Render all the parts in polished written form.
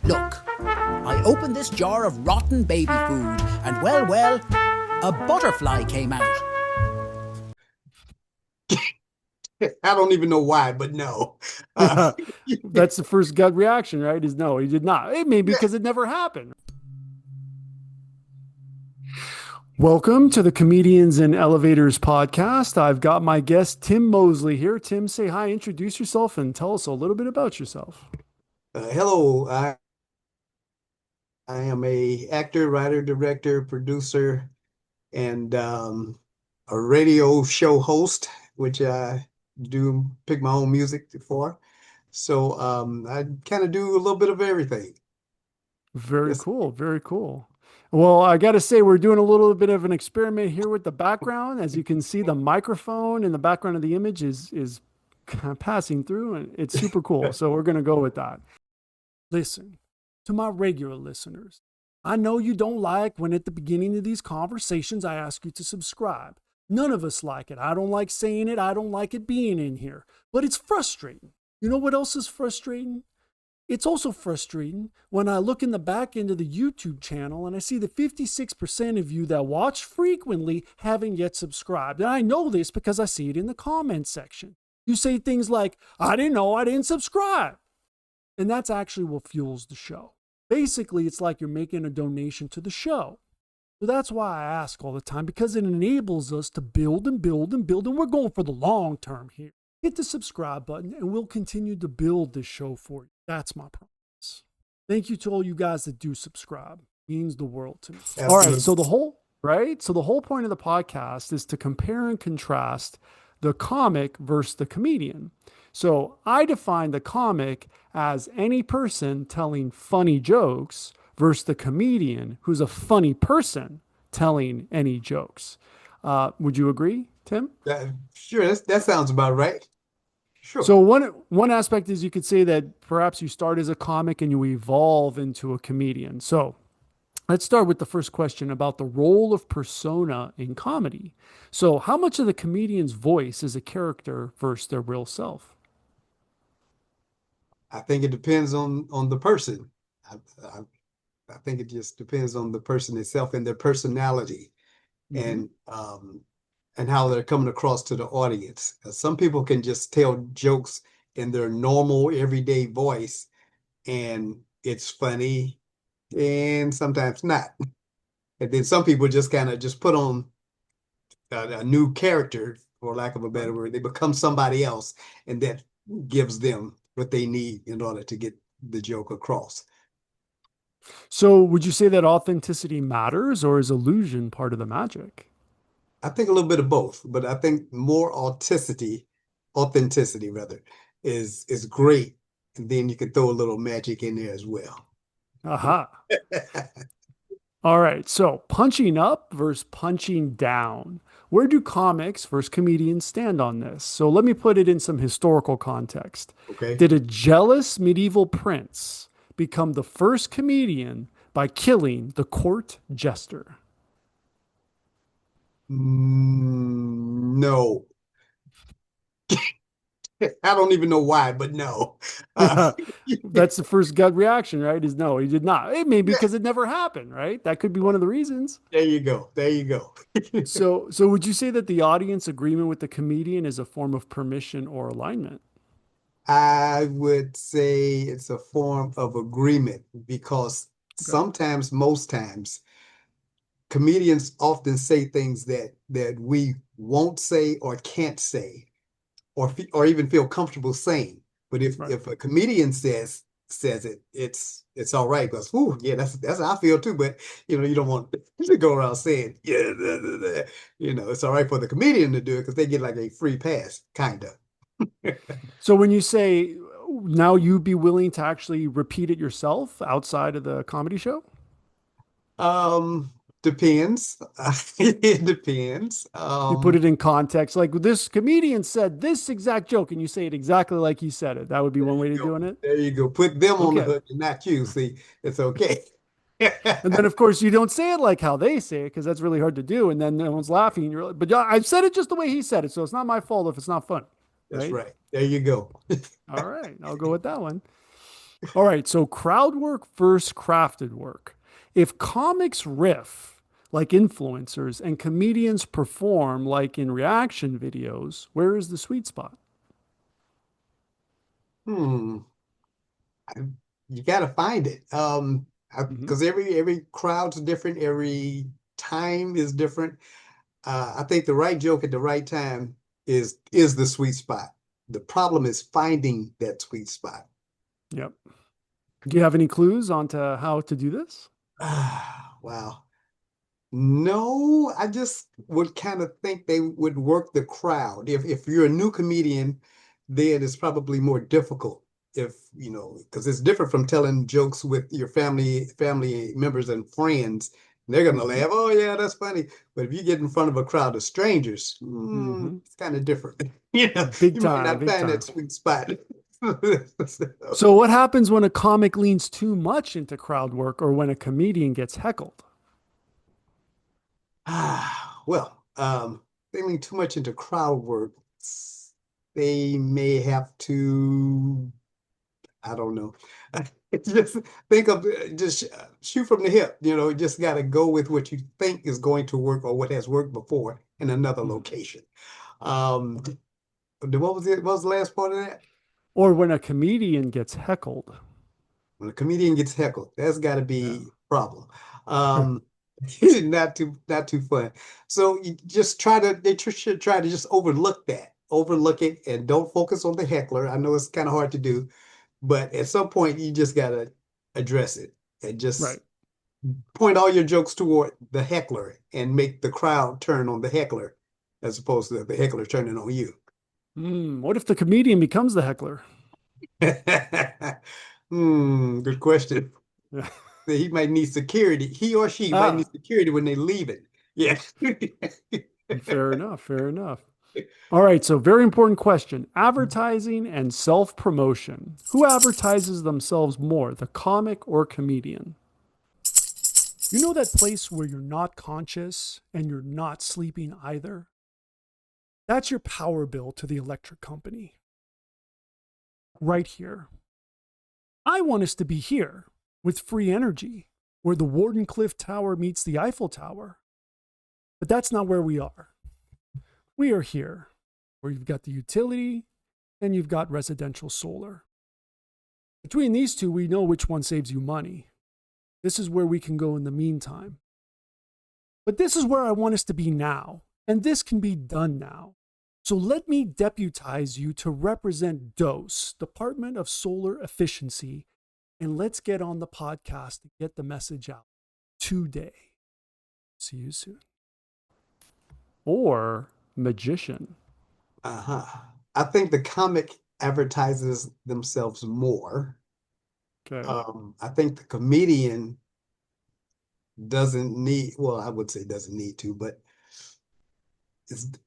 Look, I opened this jar of rotten baby food, and well, a butterfly came out. I don't even know why, but no. Uh, That's the first gut reaction, right? Is no, he did not. It may be yeah. because it never happened. Welcome to the Comedians and Elevators podcast. I've got my guest, Tim Mosley, here. Tim, say hi, introduce yourself, and tell us a little bit about yourself. Hello, I am a actor, writer, director, producer, and a radio show host, which I do pick my own music for. So I kind of do a little bit of everything. Very Yes. cool. Very cool. Well, I got to say, we're doing a little bit of an experiment here with the background. As you can see, the microphone in the background of the image is kind of passing through, and it's super cool. So we're going to go with that. Listen, to my regular listeners, I know you don't like when at the beginning of these conversations I ask you to subscribe. None of us like it. I don't like saying it. I don't like it being in here. But it's frustrating. You know what else is frustrating? It's also frustrating when I look in the back end of the YouTube channel and I see that 56% of you that watch frequently haven't yet subscribed. And I know this because I see it in the comment section. You say things like, I didn't know I didn't subscribe. And that's actually what fuels the show. Basically, it's like you're making a donation to the show. So that's why I ask all the time, because it enables us to build and build and build. And we're going for the long term here. Hit the subscribe button and we'll continue to build this show for you. That's my promise. Thank you to all you guys that do subscribe. It means the world to me. All right. So the whole point of the podcast is to compare and contrast the comic versus the comedian. So I define the comic as any person telling funny jokes versus the comedian who's a funny person telling any jokes. Would you agree, Tim? Sure, that sounds about right. Sure. So one aspect is you could say that perhaps you start as a comic and you evolve into a comedian. So let's start with the first question about the role of persona in comedy. So how much of the comedian's voice is a character versus their real self? I think it depends on the person. I, I, I think it just depends on the person itself and their personality Mm-hmm. and and how they're coming across to the audience. Some people can just tell jokes in their normal everyday voice, and it's funny, and sometimes not. And then some people just kind of just put on a new character, for lack of a better Right. word. They become somebody else, and that gives them what they need in order to get the joke across. So would you say that authenticity matters or is illusion part of the magic? I think a little bit of both, but I think more authenticity rather, is great. And then you can throw a little magic in there as well. Aha. All right. So punching up versus punching down. Where do comics versus comedians stand on this? So let me put it in some historical context. Okay. Did a jealous medieval prince become the first comedian by killing the court jester? No. I don't even know why, but no. Uh, That's the first gut reaction, right? Is no, he did not. It may be yeah, because it never happened, right? That could be one of the reasons. there you go. There you go. So would you say that the audience agreement with the comedian is a form of permission or alignment? I would say it's a form of agreement because Okay. sometimes, most times, comedians often say things that we won't say or can't say or even feel comfortable saying. But if Right. if a comedian says it, it's all right because ooh, yeah, that's how I feel too. But you don't want to go around saying yeah, it's all right for the comedian to do it because they get like a free pass, kind of. So when you say now you'd be willing to actually repeat it yourself outside of the comedy show? Um, Depends. It depends. You put it in context. Like this comedian said this exact joke and you say it exactly like he said it. That would be There one way you to go. doing it. There you go. Put them on the Okay. hook and not you. See, it's okay. And then of course you don't say it like how they say it because that's really hard to do. And then everyone's laughing. And you're like, but yeah, I've said it just the way he said it. So it's not my fault if it's not funny. That's Right. right. There you go. All right. I'll go with that one. All right, so crowd work versus crafted work. If comics riff like influencers and comedians perform like in reaction videos, where is the sweet spot? Hmm. You gotta find it. Mhm. Because every crowd's different, every time is different. I think the right joke at the right time is the sweet spot. The problem is finding that sweet spot. Yep. Do you have any clues onto how to do this? Wow. No, I just would kind of think they would work the crowd. If you're a new comedian, then it's probably more difficult if, because it's different from telling jokes with your family members and friends. They're gonna Hmm. laugh. Oh yeah, that's funny. But if you get in front of a crowd of strangers, Hmm. it's kind of different. You know, Big you might time, not big find that time. sweet spot. So, what happens when a comic leans too much into crowd work or when a comedian gets heckled? Well, they lean too much into crowd work. They may have to, I don't know. Just think of just shoot from the hip. You just got to go with what you think is going to work or what has worked before in another Mhm. location. Um, what was it? What was the last part of that? Or when a comedian gets heckled. When a comedian gets heckled, that's got to Yeah. be a problem. Um, not too fun. So you just should try to just overlook it, and don't focus on the heckler. I know it's kind of hard to do, but at some point you just gotta address it and just Right. point all your jokes toward the heckler and make the crowd turn on the heckler as opposed to the heckler turning on you. What if the comedian becomes the heckler? Good question. Yeah. He might need security. He or she might need Ah, security when they leave it. Yeah. fair enough. Fair enough. All right. So, very important question, advertising and self promotion. Who advertises themselves more, the comic or comedian? You know that place where you're not conscious and you're not sleeping either? That's your power bill to the electric company. Right here. I want us to be here with free energy, where the Wardenclyffe Tower meets the Eiffel Tower. But that's not where we are. We are here, where you've got the utility and you've got residential solar. Between these two, we know which one saves you money. This is where we can go in the meantime. But this is where I want us to be now, and this can be done now. So let me deputize you to represent DOSE, Department of Solar Efficiency, and let's get on the podcast to get the message out today. See you soon. Or magician. Uh-huh. I think the comic advertises themselves more. Okay. I think the comedian doesn't need, well, I would say doesn't need to, but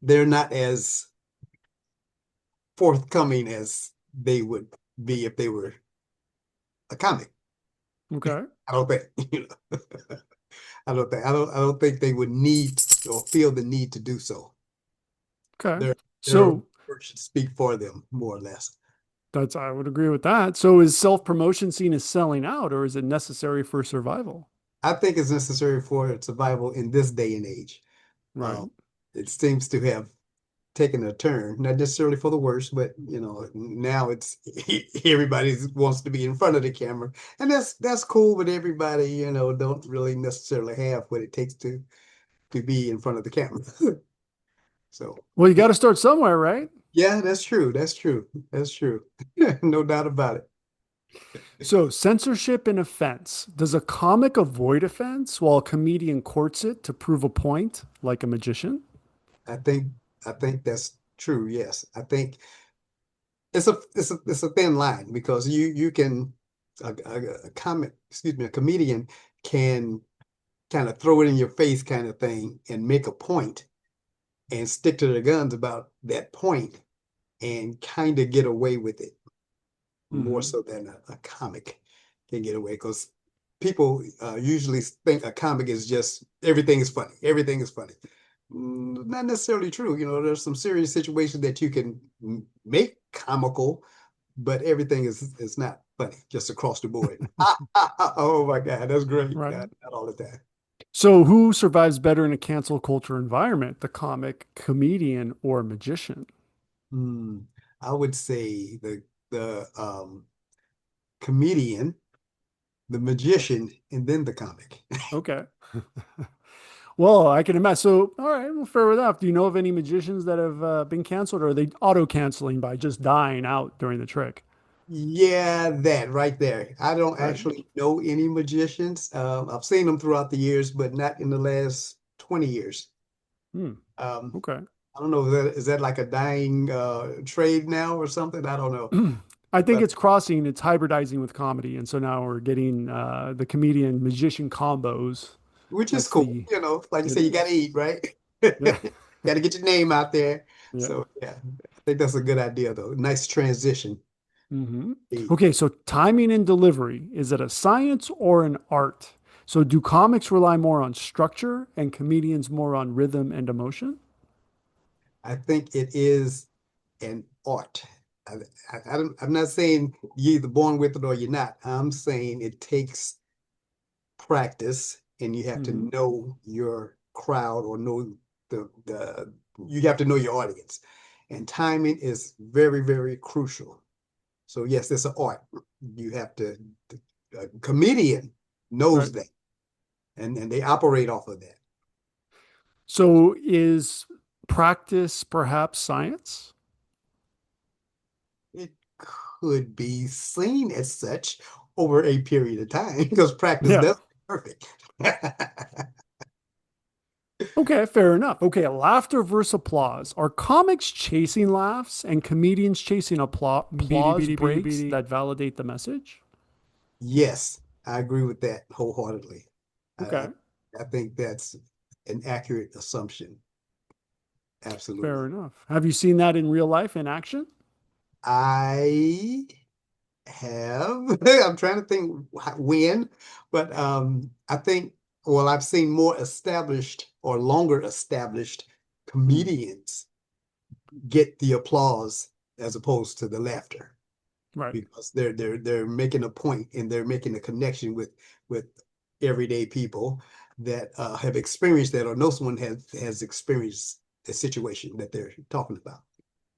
they're not as forthcoming as they would be if they were a comic. Okay. I don't think, I don't think they would need or feel the need to do so. Okay. Their So work should speak for them, more or less. I would agree with that. So is self promotion seen as selling out or is it necessary for survival? I think it's necessary for survival in this day and age. Right. Um, it seems to have taken a turn, not necessarily for the worse, but now it's everybody wants to be in front of the camera, and that's cool. But everybody, don't really necessarily have what it takes to be in front of the camera. So, Well, you got yeah, to start somewhere, right? yeah, that's true. That's true. That's true. No doubt about it. So, censorship and offense. Does a comic avoid offense while a comedian courts it to prove a point, like a magician? I think I think that's true. Yes, I think it's a thin line because you can a comic, excuse me, a comedian can kind of throw it in your face kind of thing and make a point and stick to their guns about that point and kind of get away with it more Hmm. so than a comic can get away because people usually think a comic is just everything is funny. Everything is funny. Not necessarily true. There's some serious situations that you can make comical, but everything is not funny, just across the board. Oh my God, that's great. Right. Not all the time. So who survives better in a cancel culture environment, the comic, comedian, or magician? Hmm. I would say the comedian, the magician, and then the comic. Okay. Well, I can imagine. So, all right, well, fair enough. Do you know of any magicians that have been canceled, or are they auto-canceling by just dying out during the trick? Yeah, that right there. I don't Right. actually know any magicians. I've seen them throughout the years, but not in the last 20 years. Hmm. Um, Okay. I don't know, is that like a dying trade now or something? I don't know. I think But it's crossing, it's hybridizing with comedy. And so now we're getting the comedian magician combos. which is That's cool. the, Like you it say, you gotta is. eat, right? Yeah. Gotta get your name out there. Yeah. So yeah, I think that's a good idea though. Nice transition. Hmm. Eat. Okay. So timing and delivery, is it a science or an art? So do comics rely more on structure and comedians more on rhythm and emotion? I think it is an art. I, I'm not saying you're either born with it or you're not. I'm saying it takes practice and you have to Hmm. know your crowd or know the you have to know your audience. And timing is very, very crucial. So yes, it's an art. You have to, a comedian Right. knows that and they operate off of that. So is practice perhaps science? It could be seen as such over a period of time because practice Yeah. does perfect. Okay, fair enough. Okay, laughter versus applause. Are comics chasing laughs and comedians chasing applause breaks that validate the message? Yes, I agree with that wholeheartedly. I, I, Okay, I think that's an accurate assumption. fair Absolutely. enough. Have you seen that in real life in action? I have, I'm trying to think when, but I think, well, I've seen more established or longer established Hmm, comedians get the applause as opposed to the laughter right, because they're making a point and they're making a connection with everyday people that have experienced that or know someone has experienced the situation that they're talking about.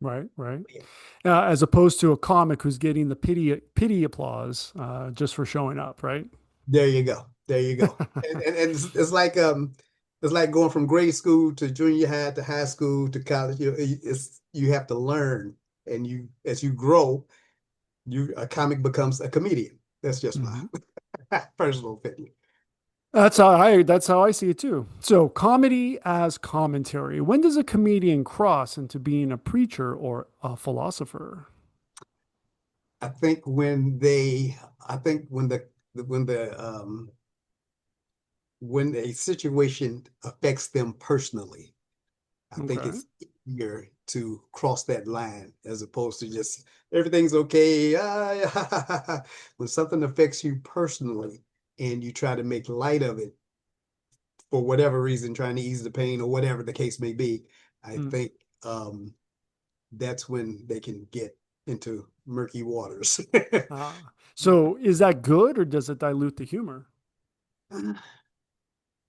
right. Yeah. As opposed to a comic who's getting the pity applause just for showing up, right? There you go. There you go. And it's like going from grade school to junior high to high school to college. You have to learn and you as you grow, a comic becomes a comedian. That's just my Hmm. personal opinion. That's how I see it too. So comedy as commentary. When does a comedian cross into being a preacher or a philosopher? I think when they I think when the when a situation affects them personally, I think Okay. it's easier to cross that line as opposed to just everything's okay. When something affects you personally and you try to make light of it for whatever reason, trying to ease the pain or whatever the case may be, I Mm. think that's when they can get into murky waters. So is that good or does it dilute the humor?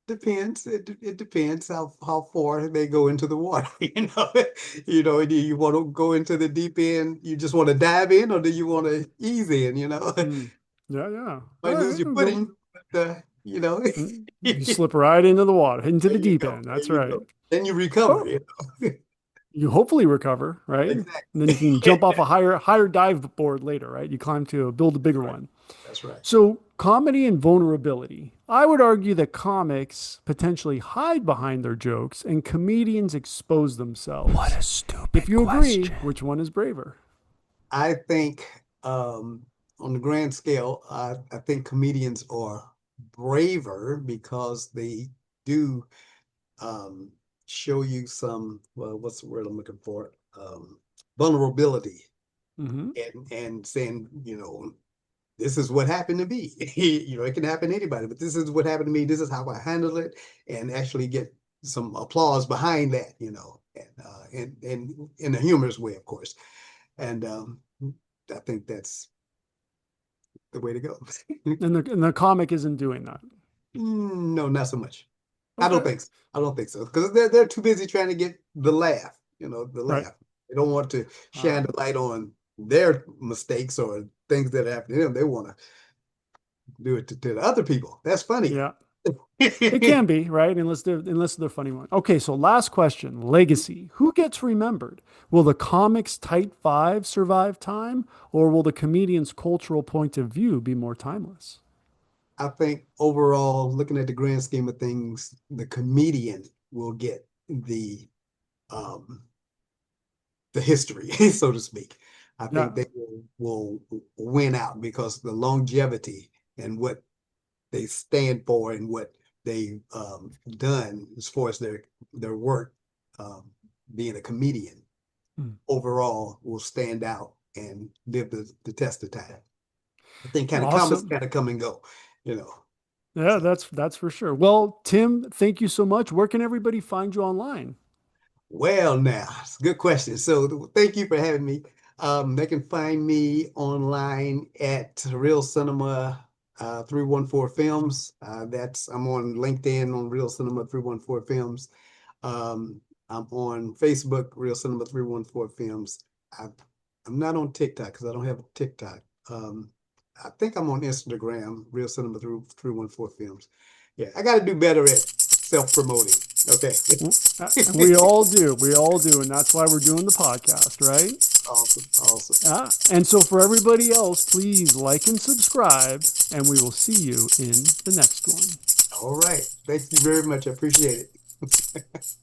Depends. It depends how far they go into the water. Do you want to go into the deep end? You just want to dive in, or do you want to ease in? Mm. Yeah, yeah. All Might lose right, your we'll go. footing, but Mm. You there slip right into the water, into the you deep go. end. There That's you right. go. Then you recover. Oh, you hopefully recover, right? And then you Exactly. can jump off a higher dive board later, right? You climb to build a That's bigger right. one. That's right. So, comedy and vulnerability. I would argue that comics potentially hide behind their jokes and comedians expose What themselves. a If stupid you agree, question. which one is braver? I think on the grand scale, I think comedians are braver because they do um, show you some, well, what's the word I'm looking for? Vulnerability Hmm. and saying, this is what happened to me. It can happen to anybody, but this is what happened to me. This is how I handle it, and actually get some applause behind that, and in a humorous way, of course. And I think the way to go. And the comic isn't doing that. No, not so much. I Okay. don't think so. I don't think so because they're too busy trying to get the laugh. The Right. laugh. They don't want to shine the light on their mistakes or things that happen to them. They want to do it to the other people. That's funny. Yeah. It can be, right? Unless they're funny one. Okay, so last question. Legacy. Who gets remembered? Will the comics tight five survive time, or will the comedian's cultural point of view be more timeless? I think overall, looking at the grand scheme of things, the comedian will get um the history, so to speak. I Yeah. think they will win out because the longevity and what they stand for and what they've done as far as their work, um, being a comedian Hmm. overall will stand out and live the test of time. I think kind of comics Awesome. kind of come and go, you know. Yeah, So, that's for sure. Well, Tim, thank you so much. Where can everybody find you online? well, now it's a good question. So thank you for having me. They can find me online at Real Cinema 314 Films. I'm on LinkedIn on Real Cinema 314 Films. I'm on Facebook, Real Cinema 314 Films. I, I'm not on TikTok because I don't have a TikTok. Um, I think I'm on Instagram, Real Cinema 314 Films. Yeah, I got to do better at self-promoting. Okay. And we all do. We all do. And that's why we're doing the podcast, right? Awesome. Awesome. Yeah. And so for everybody else, please like and subscribe, and we will see you in the next one. All right. Thank you very much. I appreciate it.